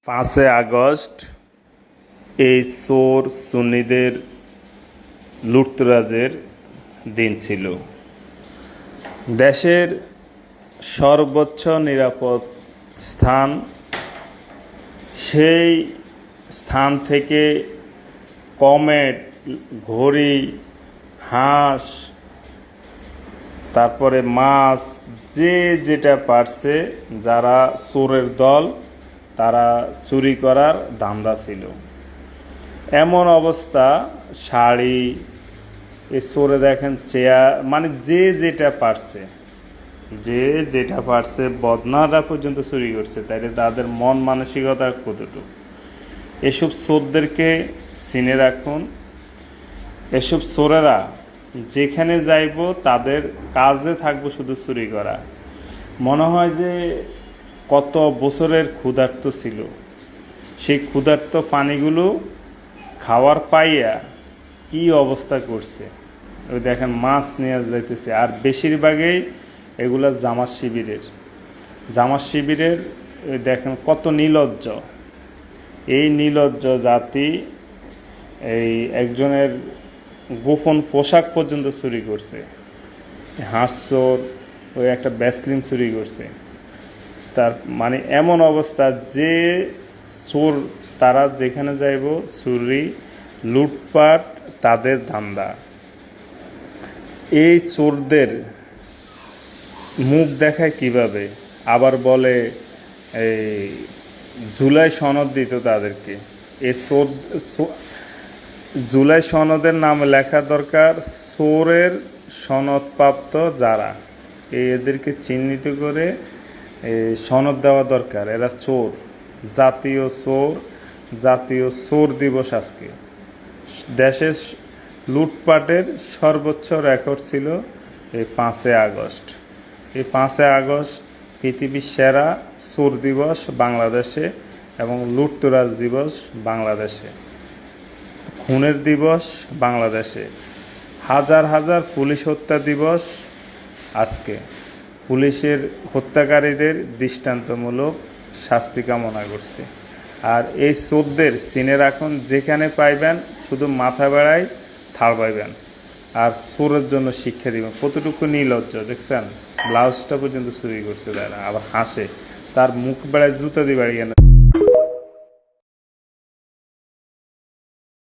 5 August এই চোর সুন্নিদের লুটতরাজের দিন ছিল। দেশের সর্বোচ্চ নিরাপদ স্থান, সেই স্থান থেকে কমেট, ঘড়ি, হাঁস, তারপরে মাছ, যে যেটা পারছে, যারা চোরের দল তারা চুরি করার ধান্দা ছিল। এমন অবস্থা, শাড়ি, এ চোরে দেখেন চেয়ার, মানে যে যেটা পারছে বদনারা পর্যন্ত চুরি করছে। তাইলে তাদের মন মানসিকতা কতটুকু। এসব চোরদেরকে চিনে রাখুন। এসব চোরেরা যেখানে যাইব তাদের কাজে থাকবো শুধু চুরি করা। মনে হয় যে কত বছরের ক্ষুধার্ত ছিল, সেই ক্ষুধার্ত পানিগুলো খাওয়ার পাইয়া কি অবস্থা করছে। ওই দেখেন মাছ নিয়ে যাইতেছে। আর বেশিরভাগই এগুলা জামাত শিবিরের ওই দেখেন কত নির্লজ্জ। এই নির্লজ্জ জাতি এই একজনের গোপন পোশাক পর্যন্ত চুরি করছে। হাঁস চোর, ওই একটা ব্যাসলিন চুরি করছে। তার মানে এমন অবস্থা যে চোর তারা যেখানে যাইব চুরি, লুটপাট তাদের ধান্দা। এই চোরদের মুখ দেখায় কিভাবে, আবার বলে এই জুলাই সনদ দিত তাদেরকে। এই চোর জুলাই সনদের নাম লেখা দরকার চোরের সনদপ্রাপ্ত যারা, এদেরকে চিহ্নিত করে সনদ দেওয়া দরকার। এরা চোর, জাতীয় চোর দিবস আজকে। দেশের লুটপাটের সর্বোচ্চ রেকর্ড ছিল এই 5 আগস্ট। এই 5 আগস্ট পৃথিবীর সেরা চোর দিবস বাংলাদেশে, এবং লুটতরাজ দিবস বাংলাদেশে, খুনের দিবস বাংলাদেশে, হাজার হাজার পুলিশ হত্যা দিবস আজকে। পুলিশের হত্যাকারীদের দৃষ্টান্তমূলক শাস্তি কামনা করছে। আর এই চোরদের চিনে রাখুন, যেখানে পাইবেন শুধু মাথা বেড়ায় থাড় পাইবেন, আর চোরের জন্য শিক্ষা দিবেন। কতটুকু নির্লজ্জ দেখছেন, ব্লাউজটা পর্যন্ত চুরি করছে তারা, আবার হাসে, তার মুখ বেড়ায় জুতা দিয়ে বাড়িয়ে